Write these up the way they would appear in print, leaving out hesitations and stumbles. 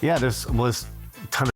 Yeah, there's was a ton of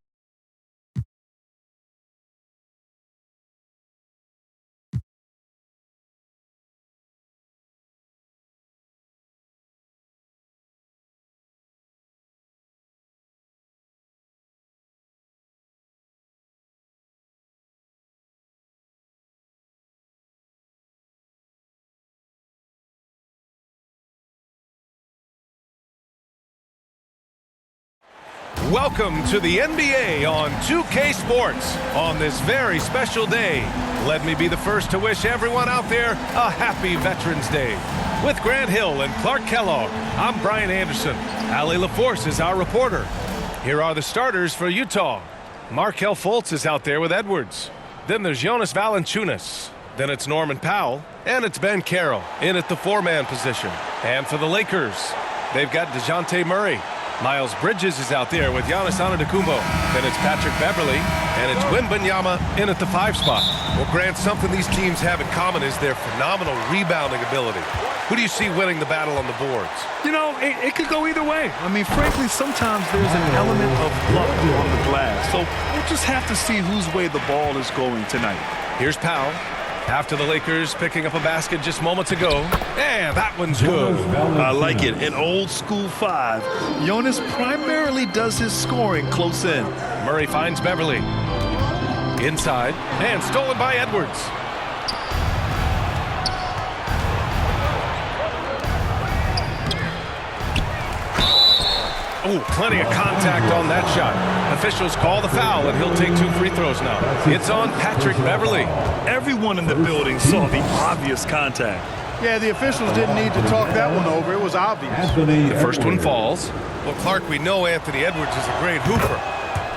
Welcome to the NBA on 2K Sports on this very special day. Let me be the first to wish everyone out there a happy Veterans Day. With Grant Hill and Clark Kellogg, I'm Brian Anderson. Allie LaForce is our reporter. Here are the starters for Utah. Markelle Fultz is out there with Edwards. Then there's Jonas Valanciunas. Then it's Norman Powell. And it's Banchero in at the four-man position. And for the Lakers, they've got DeJounte Murray. Miles Bridges is out there with Giannis Antetokounmpo. Then it's Patrick Beverley, and it's Wembanyama in at the 5 spot. Well, Grant, something these teams have in common is their phenomenal rebounding ability. Who do you see winning the battle on the boards? You know, it could go either way. I mean, frankly, sometimes there's an element of luck on the glass. So we'll just have to see whose way the ball is going tonight. Here's Powell. After the Lakers picking up a basket just moments ago. And that one's good. I like it. An old school 5. Jonas primarily does his scoring close in. Murray finds Beverley. Inside. And stolen by Edwards. Oh, plenty of contact on that shot. Officials call the foul, and he'll take 2 free throws now. It's on Patrick Beverley. Everyone in the building saw the obvious contact. Yeah, the officials didn't need to talk that one over. It was obvious. The first one falls. Well, Clark, we know Anthony Edwards is a great hooper.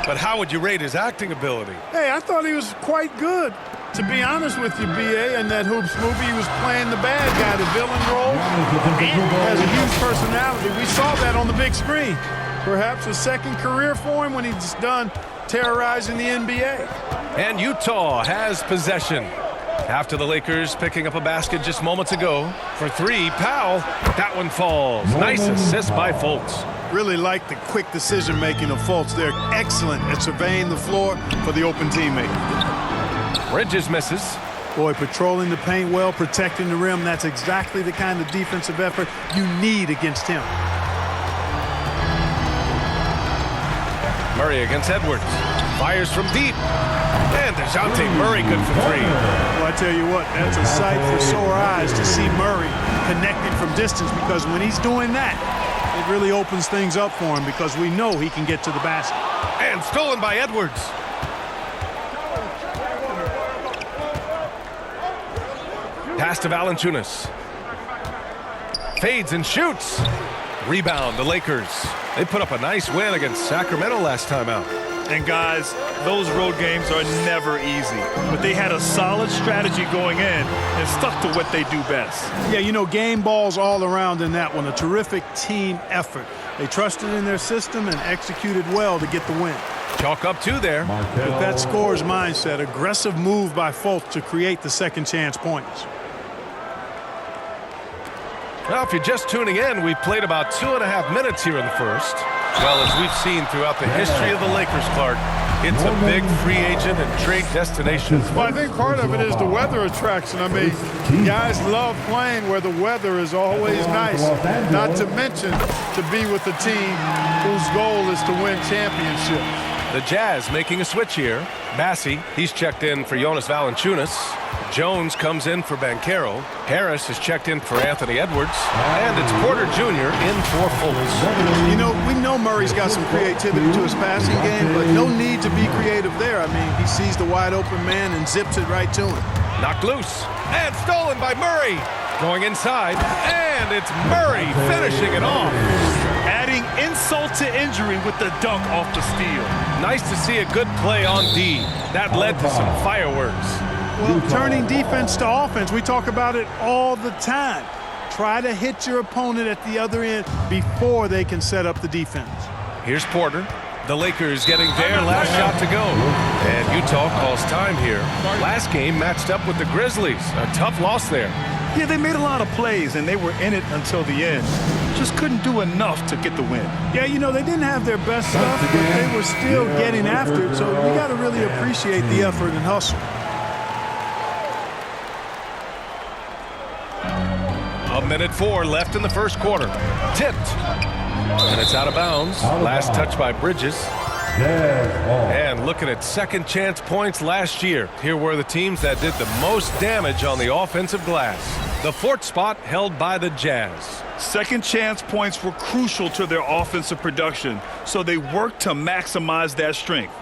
But how would you rate his acting ability? Hey, I thought he was quite good. To be honest with you, B.A., in that Hoops movie, he was playing the bad guy, the villain role. And has a huge personality. We saw that on the big screen. Perhaps a second career for him when he's done terrorizing the NBA. And Utah has possession. After the Lakers picking up a basket just moments ago. For 3, Powell. That one falls. Nice assist by Fultz. Really like the quick decision-making of Fultz. They're excellent at surveying the floor for the open teammate. Bridges misses. Boy, patrolling the paint well, protecting the rim. That's exactly the kind of defensive effort you need against him. Murray against Edwards. Fires from deep. And DeJounte Murray good for 3. Well, I tell you what, that's a sight for sore eyes to see Murray connected from distance, because when he's doing that, it really opens things up for him, because we know he can get to the basket. And stolen by Edwards. Pass to Valanciunas. Fades and shoots. Rebound, the Lakers. They put up a nice win against Sacramento last time out. And guys, those road games are never easy. But they had a solid strategy going in and stuck to what they do best. Yeah, you know, game balls all around in that one. A terrific team effort. They trusted in their system and executed well to get the win. Chalk up 2 there. With that scorer's mindset, aggressive move by Fultz to create the second chance points. Well, if you're just tuning in, we've played about 2.5 minutes here in the first. Well, as we've seen throughout the history of the Lakers, Clark, it's a big free agent and trade destination. Well, I think part of it is the weather attraction. I mean, guys love playing where the weather is always nice. Not to mention to be with a team whose goal is to win championships. The Jazz making a switch here. Massey, he's checked in for Jonas Valanciunas. Jones comes in for Banchero. Harris has checked in for Anthony Edwards. And it's Porter Jr. in for Fultz. You know, we know Murray's got some creativity to his passing game, but no need to be creative there. I mean, he sees the wide open man and zips it right to him. Knocked loose. And stolen by Murray. Going inside. And it's Murray finishing it off. Adding insult to injury and with the dunk off the steal. Nice to see a good play on D. That led to some fireworks. Well, turning defense to offense, we talk about it all the time. Try to hit your opponent at the other end before they can set up the defense. Here's Porter. The Lakers getting their last shot to go. And Utah calls time here. Last game matched up with the Grizzlies. A tough loss there. Yeah, they made a lot of plays, and they were in it until the end. Just couldn't do enough to get the win. Yeah, you know, they didn't have their best stuff, but they were still getting after it, so you got to really appreciate the effort and hustle. A minute 4 left in the first quarter. Tipped. And it's out of bounds. Last touch by Bridges. And looking at second chance points last year, here were the teams that did the most damage on the offensive glass. The fourth spot held by the Jazz. Second chance points were crucial to their offensive production, so they worked to maximize that strength.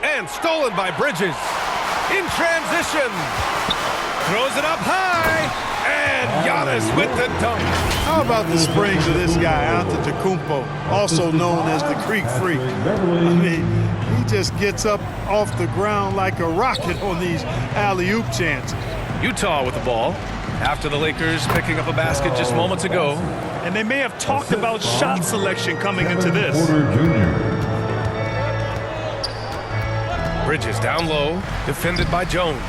And stolen by Bridges. In transition. Throws it up high. And Giannis with the dunk. How about the springs of this guy, Antetokounmpo, also known as the Creek Freak? I mean, he just gets up off the ground like a rocket on these alley-oop chances. Utah with the ball after the Lakers picking up a basket just moments ago. And they may have talked about shot selection coming into this. Bridges down low, defended by Jones.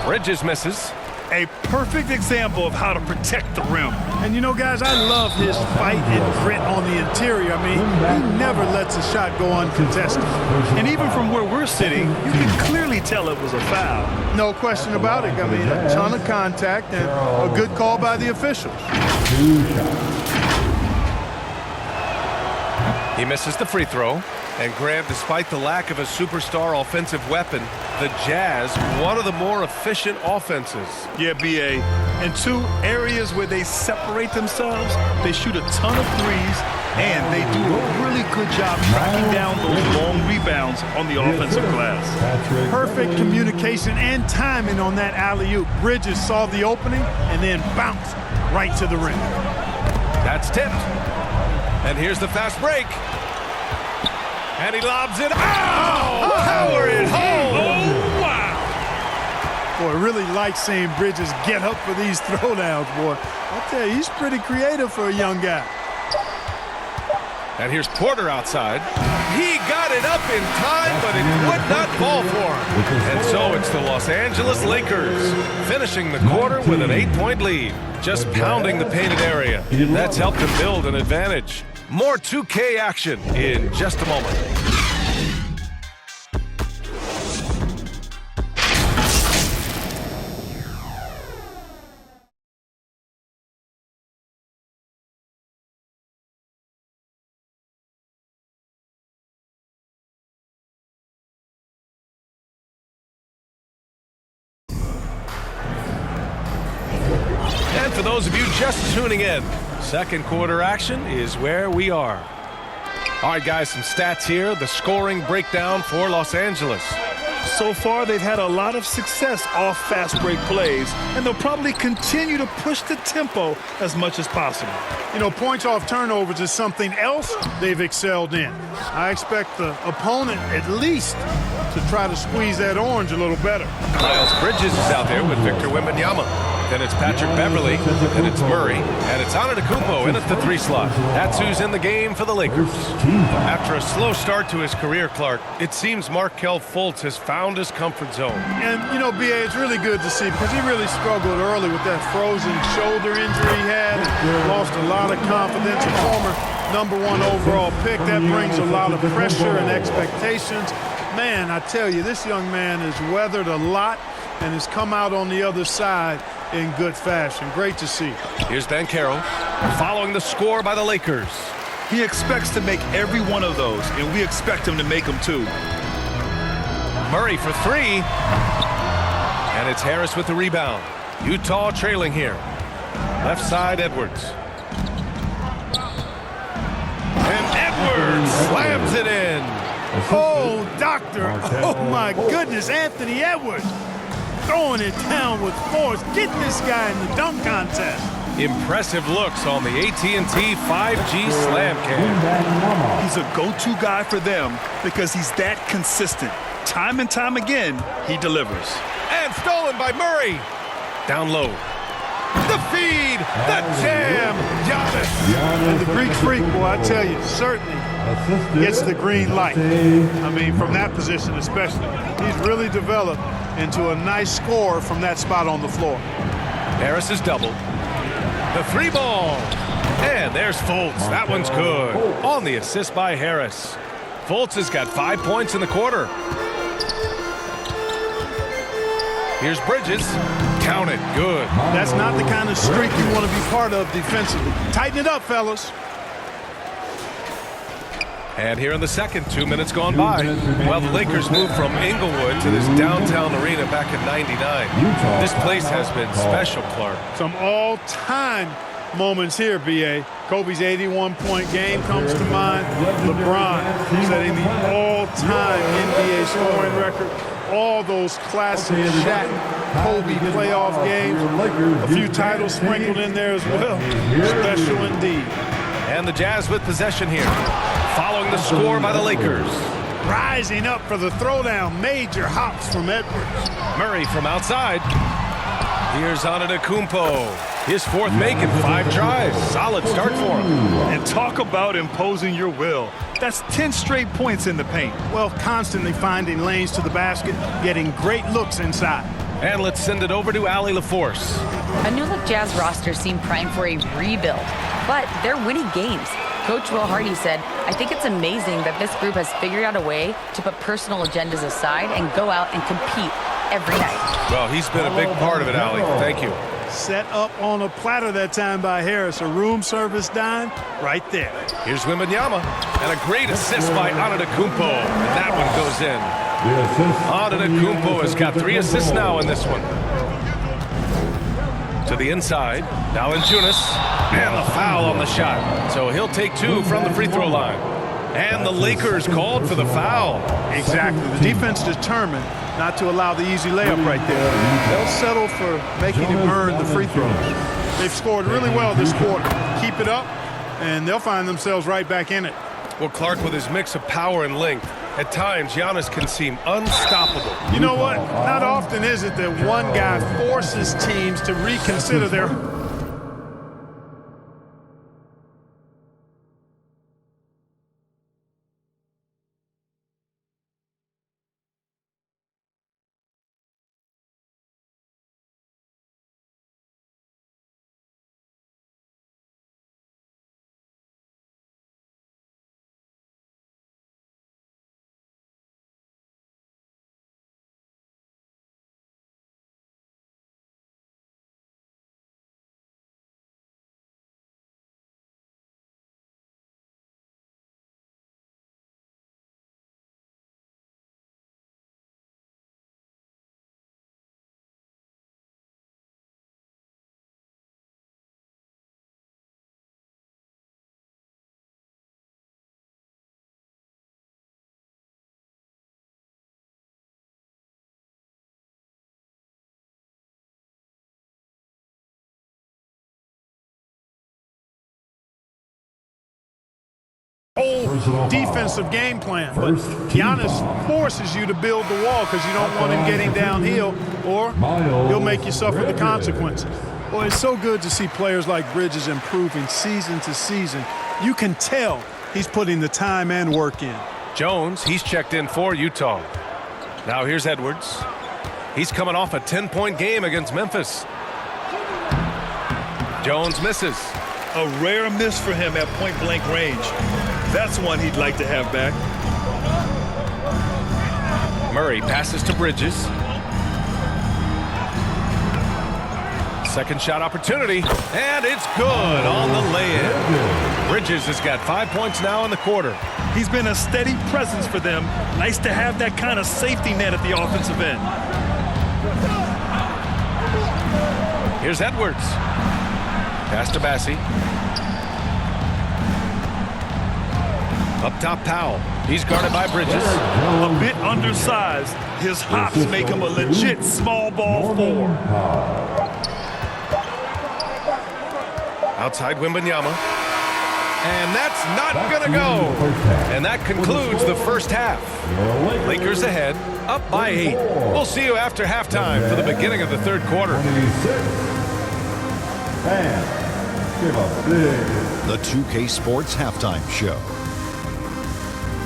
Bridges misses. A perfect example of how to protect the rim. And you know, guys, I love his fight and grit on the interior. I mean, he never lets a shot go uncontested. And even from where we're sitting, you can clearly tell it was a foul. No question about it. I mean, a ton of contact and a good call by the officials. He misses the free throw. And Grant, despite the lack of a superstar offensive weapon, the Jazz, one of the more efficient offenses. Yeah, B.A. In two areas where they separate themselves, they shoot a ton of threes, and they do a really good job tracking down those long rebounds on the offensive glass. Perfect communication and timing on that alley-oop. Bridges saw the opening and then bounced right to the rim. That's tipped. And here's the fast break. And he lobs it. Oh! Power it home! Oh, wow! Boy, I really like seeing Bridges get up for these throwdowns, boy. I tell you, he's pretty creative for a young guy. And here's Porter outside. He got it up in time, but it would not fall for him. And so it's the Los Angeles Lakers finishing the quarter with an 8-point lead, just pounding the painted area. That's helped them build an advantage. More 2K action in just a moment. And for those of you just tuning in, second quarter action is where we are. All right, guys, some stats here. The scoring breakdown for Los Angeles. So far, they've had a lot of success off fast break plays, and they'll probably continue to push the tempo as much as possible. You know, points off turnovers is something else they've excelled in. I expect the opponent at least to try to squeeze that orange a little better. Miles Bridges is out there with Victor Wembanyama. Then it's Patrick Beverly, then it's Murray, and it's Antetokounmpo in at the 3 slot. That's who's in the game for the Lakers. After a slow start to his career, Clark, it seems Markelle Fultz has found his comfort zone. And, you know, B.A., it's really good to see because he really struggled early with that frozen shoulder injury he had. Lost a lot of confidence. A former #1 overall pick. That brings a lot of pressure and expectations. Man, I tell you, this young man has weathered a lot and has come out on the other side in good fashion. Great to see. Here's Banchero following the score by the Lakers. He expects to make every one of those, and we expect him to make them too. Murray for 3. And it's Harris with the rebound. Utah trailing here. Left side, Edwards. And Edwards slams it in. Oh, doctor. Oh, my goodness. Anthony Edwards throwing it down with force. Getting this guy in the dunk contest. Impressive looks on the AT&T 5G Slam Cam. He's a go-to guy for them because he's that consistent. Time and time again, he delivers. And stolen by Murray. Down low. The feed, the jam, Giannis. And the Greek Freak, boy, I tell you, certainly gets the green light. I mean, from that position especially. He's really developed into a nice scorer from that spot on the floor. Harris is doubled. The three ball. And there's Fultz. That one's good. On the assist by Harris. Fultz has got 5 points in the quarter. Here's Bridges. Count it. Good. That's not the kind of streak you want to be part of defensively. Tighten it up, fellas. And here in the second, 2 minutes gone by. Well, the Lakers moved from Inglewood to this downtown arena back in '99. This place has been special, Clark. Some all-time moments here, B.A. Kobe's 81-point game comes to mind. LeBron setting the all-time NBA scoring record. All those classic Shaq, Kobe playoff games. A few titles sprinkled in there as well. Special indeed. And the Jazz with possession here. Following the score by the Lakers. Rising up for the throwdown. Major hops from Edwards. Murray from outside. Here's Antetokounmpo. His fourth make in 5 tries. Solid start for him. And talk about imposing your will. That's 10 straight points in the paint. Well, constantly finding lanes to the basket, getting great looks inside. And let's send it over to Allie LaForce. A new-look Jazz roster seemed primed for a rebuild, but they're winning games. Coach Will Hardy said, "I think it's amazing that this group has figured out a way to put personal agendas aside and go out and compete every night." Well, he's been a big part of it, Allie. Thank you. Set up on a platter that time by Harris. A room service dime right there. Here's Wembanyama. And a great assist by Antetokounmpo. And that one goes in. Antetokounmpo has got 3 assists now in this one. To the inside. Valanciunas. And the foul on the shot. So he'll take 2 from the free throw line. And the Lakers called for the foul. Exactly. The defense determined not to allow the easy layup right there. They'll settle for making him earn the free throws. They've scored really well this quarter. Keep it up, and they'll find themselves right back in it. Well, Clark, with his mix of power and length, at times Giannis can seem unstoppable. You know what? Not often is it that one guy forces teams to reconsider their... defensive game plan, but Giannis forces you to build the wall because you don't want him getting downhill, or he'll make you suffer the consequences. Well, it's so good to see players like Bridges improving season to season. You can tell he's putting the time and work in. Jones, he's checked in for Utah. Now here's Edwards. He's coming off a 10-point game against Memphis. Jones misses. A rare miss for him at point-blank range. That's one he'd like to have back. Murray passes to Bridges. Second shot opportunity, and it's good on the lay-in. Bridges has got 5 points now in the quarter. He's been a steady presence for them. Nice to have that kind of safety net at the offensive end. Here's Edwards. Pass to Bassie. Up top, Powell. He's guarded by Bridges. A bit undersized. His hops make him a legit small ball 4. outside Wembanyama. And that's not going to go. And that concludes the first half. Lakers ahead, up by 8. We'll see you after halftime for the beginning of the third quarter. The 2K Sports Halftime Show.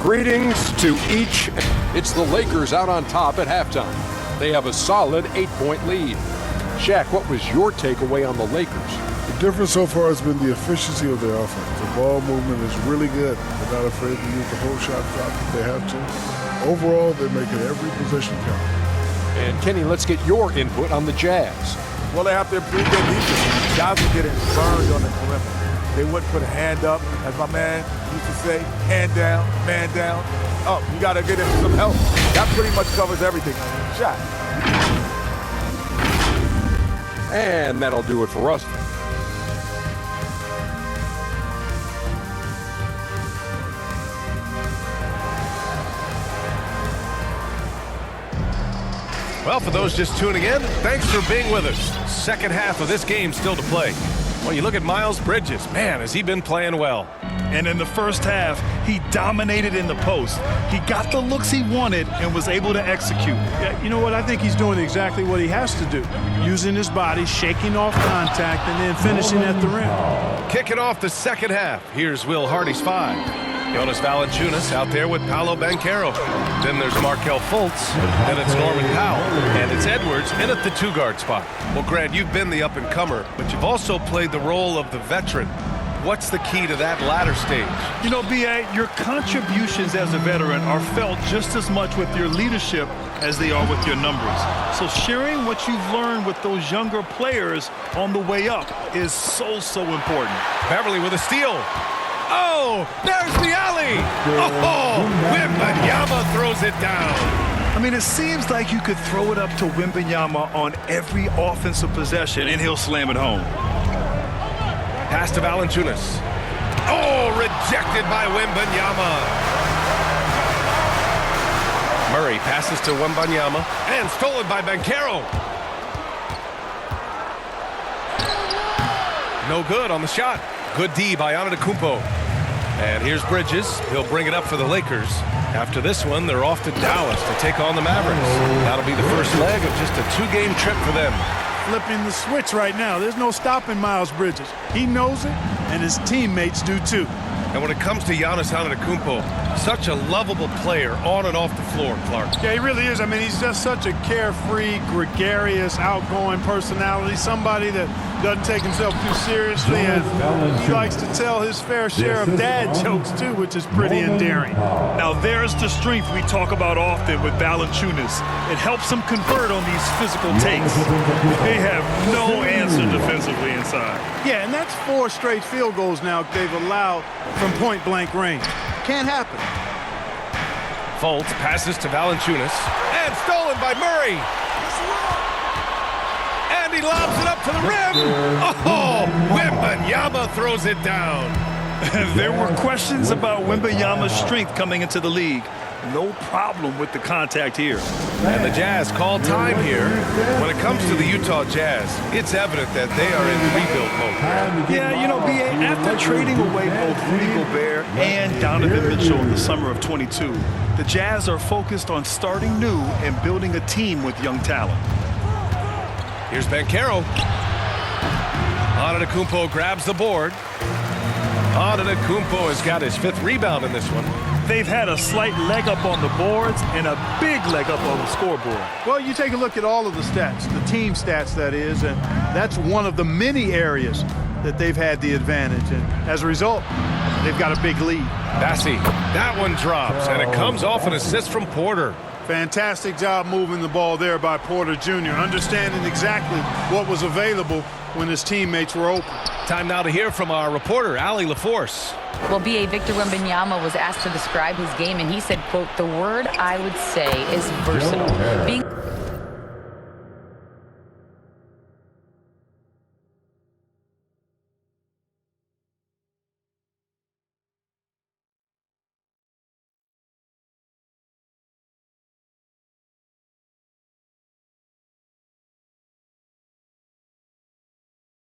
Greetings to each. It's the Lakers out on top at halftime. They have a solid 8-point lead. Shaq, what was your takeaway on the Lakers? The difference so far has been the efficiency of their offense. The ball movement is really good. They're not afraid to use the whole shot clock if they have to. Overall, they're making every possession count. And Kenny, let's get your input on the Jazz. Well, they have to improve their defense. Guys are getting burned on the perimeter. They wouldn't put a hand up, as my man used to say, hand down, man down. Oh, you got to get him some help. That pretty much covers everything. Shot. And that'll do it for us. Well, for those just tuning in, thanks for being with us. Second half of this game still to play. Well, you look at Miles Bridges. Man, has he been playing well. And in the first half, he dominated in the post. He got the looks he wanted and was able to execute. Yeah, you know what? I think he's doing exactly what he has to do. Using his body, shaking off contact, and then finishing at the rim. Kicking off the second half, here's Will Hardy's 5. Jonas Valanciunas out there with Paolo Banchero. Then there's Markelle Fultz. Then it's Norman Powell. And it's Edwards in at the 2-guard spot. Well, Grant, you've been the up-and-comer, but you've also played the role of the veteran. What's the key to that latter stage? You know, B.A., your contributions as a veteran are felt just as much with your leadership as they are with your numbers. So sharing what you've learned with those younger players on the way up is so important. Beverly with a steal. Oh, there's the alley. Oh, Wembanyama throws it down. I mean, it seems like you could throw it up to Wembanyama on every offensive possession, and he'll slam it home. Pass to Valanciunas. Oh, rejected by Wembanyama. Murray passes to Wembanyama and stolen by Banchero. No good on the shot. Good D by Antetokounmpo. And here's Bridges. He'll bring it up for the Lakers. After this one, they're off to Dallas to take on the Mavericks. That'll be the first leg of just a 2-game trip for them. Flipping the switch right now. There's no stopping Miles Bridges. He knows it, and his teammates do too. And when it comes to Giannis Antetokounmpo, such a lovable player on and off the floor, Clark. Yeah, he really is. I mean, he's just such a carefree, gregarious, outgoing personality. Somebody that doesn't take himself too seriously, and he likes to tell his fair share of dad jokes too, which is pretty endearing. Now, there's the strength we talk about often with Valanciunas. It helps him convert on these physical takes. They have no answer defensively inside. Yeah, and that's 4 straight field goals now they've allowed from point-blank range. Can't happen. Fultz passes to Valanciunas and stolen by Murray. And he lobs it up to the rim. Oh, Wembanyama throws it down. There were questions about Wembanyama's strength coming into the league. No problem with the contact here. And the Jazz call time here. When it comes to the Utah Jazz, it's evident that they are in rebuild mode. Yeah, you know, B.A., after trading away both Rudy Gobert and Donovan Mitchell in the summer of 22, the Jazz are focused on starting new and building a team with young talent. Here's Banchero. Antetokounmpo grabs the board. Antetokounmpo has got his 5th rebound in this one. They've had a slight leg up on the boards and a big leg up on the scoreboard. Well, you take a look at all of the stats, the team stats that is, and that's one of the many areas that they've had the advantage. And as a result, they've got a big lead. Bassey, that one drops, and it comes off an assist from Porter. Fantastic job moving the ball there by Porter Jr., understanding exactly what was available when his teammates were open. Time now to hear from our reporter, Allie LaForce. Well, B.A. Victor Wembanyama was asked to describe his game, and he said, quote, "The word I would say is versatile." Being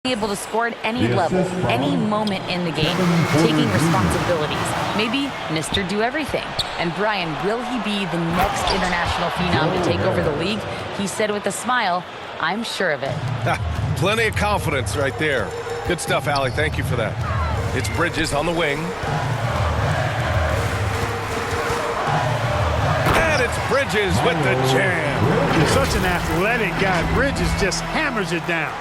able to score at any level, any moment in the game, taking responsibilities. Maybe Mr. Do Everything. And Brian, will he be the next international phenom to take over the league? He said with a smile, I'm sure of it. Plenty of confidence right there. Good stuff, Allie. Thank you for that. It's Bridges on the wing. And it's Bridges with the jam. He's such an athletic guy. Bridges just hammers it down.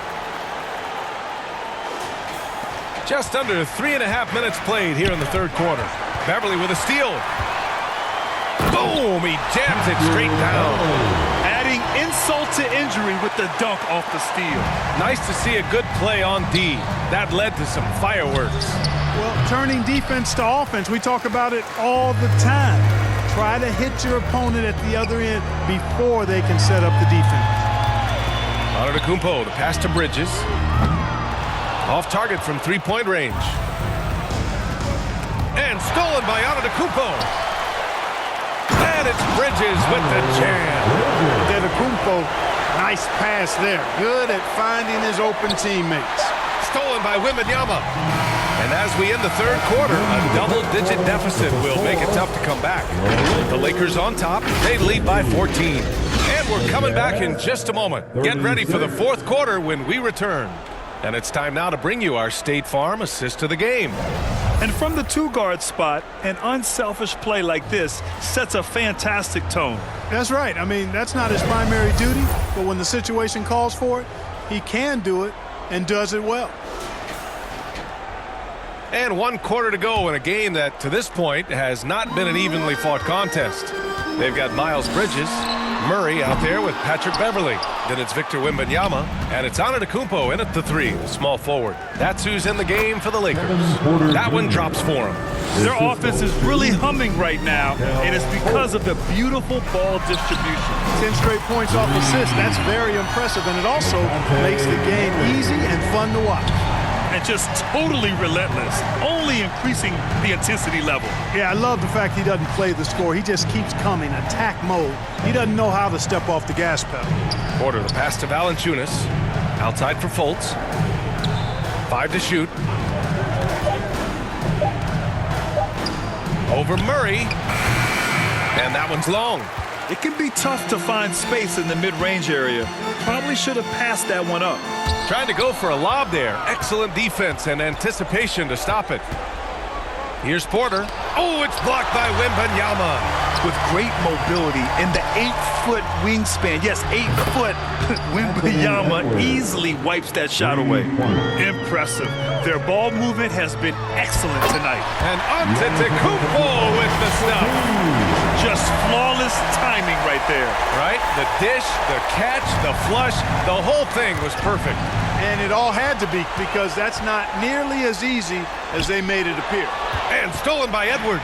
Just under 3.5 minutes played here in the third quarter. Beverly with a steal. Boom! He jams it straight down. Adding insult to injury with the dunk off the steal. Nice to see a good play on D. That led to some fireworks. Well, turning defense to offense, we talk about it all the time. Try to hit your opponent at the other end before they can set up the defense. Antetokounmpo, the pass to Bridges. Off target from three-point range. And stolen by Antetokounmpo. And it's Bridges with the jam. Antetokounmpo, nice pass there. Good at finding his open teammates. Stolen by Wembanyama. And as we end the third quarter, a double-digit deficit will make it tough to come back. The Lakers on top. They lead by 14. And we're coming back in just a moment. Get ready for the fourth quarter when we return. And it's time now to bring you our State Farm assist to the game. And from the two-guard spot, an unselfish play like this sets a fantastic tone. That's right. I mean, that's not his primary duty, but when the situation calls for it, he can do it and does it well. And 1 quarter to go in a game that, to this point, has not been an evenly fought contest. They've got Miles Bridges, Murray out there with Patrick Beverly. Then it's Victor Wembanyama, and it's Antetokounmpo in at the three, the small forward. That's who's in the game for the Lakers. That one drops for him. Their offense is really humming right now, and it's because of the beautiful ball distribution. 10 straight points off assists. That's very impressive, and it also makes the game easy and fun to watch. And just totally relentless, only increasing the intensity level. Yeah, I love the fact he doesn't play the score. He just keeps coming, attack mode. He doesn't know how to step off the gas pedal. Porter, the pass to Valanciunas. Outside for Fultz. 5 to shoot. Over Murray. And that one's long. It can be tough to find space in the mid-range area. Probably should have passed that one up. Trying to go for a lob there. Excellent defense and anticipation to stop it. Here's Porter. Oh, it's blocked by Wembanyama. With great mobility and the 8-foot wingspan. Yes, 8 foot. Wembanyama easily wipes that shot away. Impressive. Their ball movement has been excellent tonight. And Antetokounmpo with the stuff. Just flawless timing right there. Right? The dish, the catch, the flush, the whole thing was perfect. And it all had to be, because that's not nearly as easy as they made it appear. And stolen by Edwards.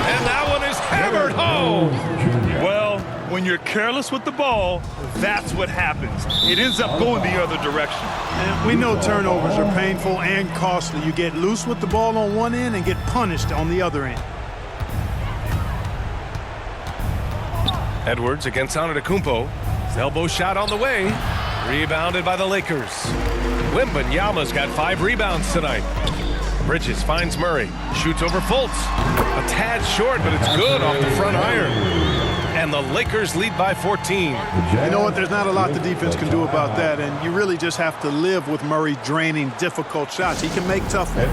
And that one is hammered home. Well, when you're careless with the ball, that's what happens. It ends up going the other direction. And we know turnovers are painful and costly. You get loose with the ball on one end and get punished on the other end. Edwards against Antetokounmpo. His elbow shot on the way. Rebounded by the Lakers. Wembanyama's got 5 rebounds tonight. Bridges finds Murray. Shoots over Fultz. A tad short, but it's good off the front iron. And the Lakers lead by 14. You know what? There's not a lot the defense can do about that, and you really just have to live with Murray draining difficult shots. He can make tough ones.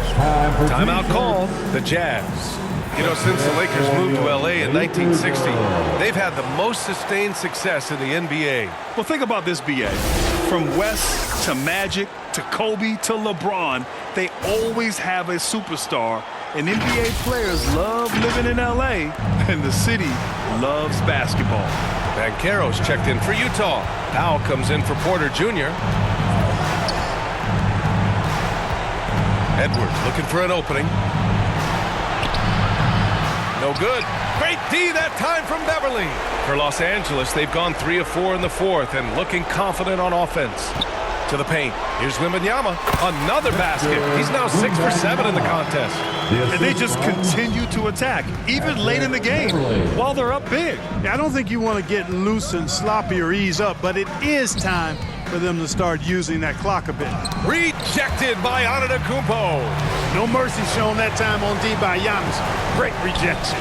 Timeout called. The Jazz. You know, since the Lakers moved to L.A. in 1960, they've had the most sustained success in the NBA. Well, think about this, B.A. From West to Magic to Kobe to LeBron, they always have a superstar. And NBA players love living in L.A., and the city loves basketball. Banchero's checked in for Utah. Powell comes in for Porter Jr. Edwards looking for an opening. No good. Great D that time from Beverly. For Los Angeles, they've gone 3 of 4 in the fourth and looking confident on offense. To the paint. Here's Wembanyama. Another basket. He's now 6 for 7 in the contest. And they just continue to attack, even late in the game, while they're up big. Yeah, I don't think you want to get loose and sloppy or ease up, but it is time for them to start using that clock a bit. Rejected by Antetokounmpo. No mercy shown that time on D by Giannis. Great rejection.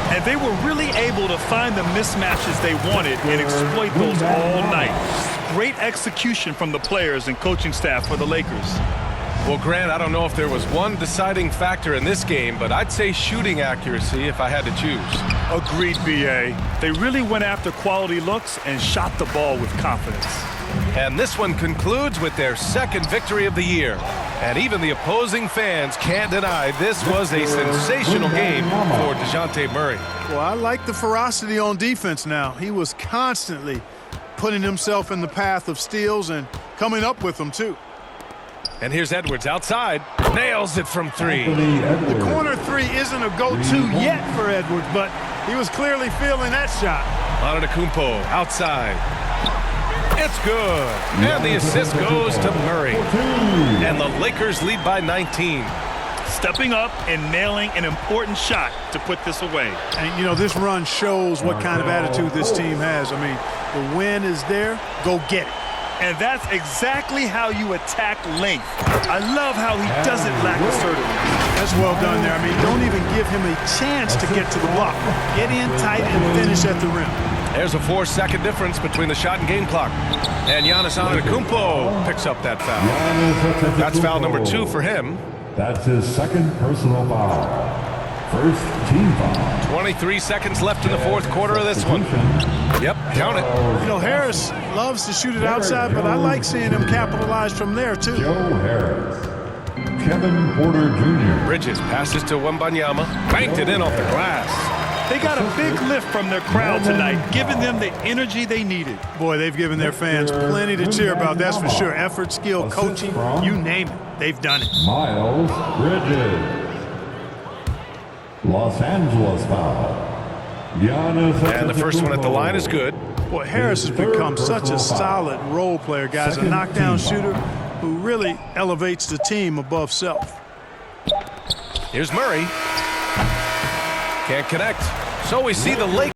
And they were really able to find the mismatches they wanted and exploit those all night. Great execution from the players and coaching staff for the Lakers. Well, Grant, I don't know if there was one deciding factor in this game, but I'd say shooting accuracy if I had to choose. Agreed, B.A. They really went after quality looks and shot the ball with confidence. And this one concludes with their second victory of the year. And even the opposing fans can't deny this was a sensational game for DeJounte Murray. Well, I like the ferocity on defense now. He was constantly putting himself in the path of steals and coming up with them, too. And here's Edwards outside. Nails it from three. The corner three isn't a go-to yet for Edwards, but he was clearly feeling that shot. Antetokounmpo outside. It's good. And the assist goes to Murray. And the Lakers lead by 19. Stepping up and nailing an important shot to put this away. And, you know, this run shows what kind of attitude this team has. I mean, the win is there. Go get it. And that's exactly how you attack length. I love how he doesn't lack assertiveness. That's well done there. I mean, don't even give him a chance to get to the block. Get in tight and finish at the rim. There's a 4-second difference between the shot and game clock. And Giannis Antetokounmpo picks up that foul. That's foul number 2 for him. That's his second personal foul. First team foul. 23 seconds left in the fourth quarter of this one. Yep, count it. You know, Harris loves to shoot it outside, but I like seeing him capitalize from there, too. Joe Harris. Kevin Porter Jr. Bridges passes to Wembanyama. Banked it in off the glass. They got a big lift from their crowd tonight, giving them the energy they needed. Boy, they've given their fans plenty to cheer about, that's for sure. Effort, skill, coaching, you name it. They've done it. Miles Bridges. Los Angeles foul. And the first one at the line is good. Boy, Harris has become such a solid role player, guys. A knockdown shooter who really elevates the team above self. Here's Murray. Can't connect. So we see the Lakers.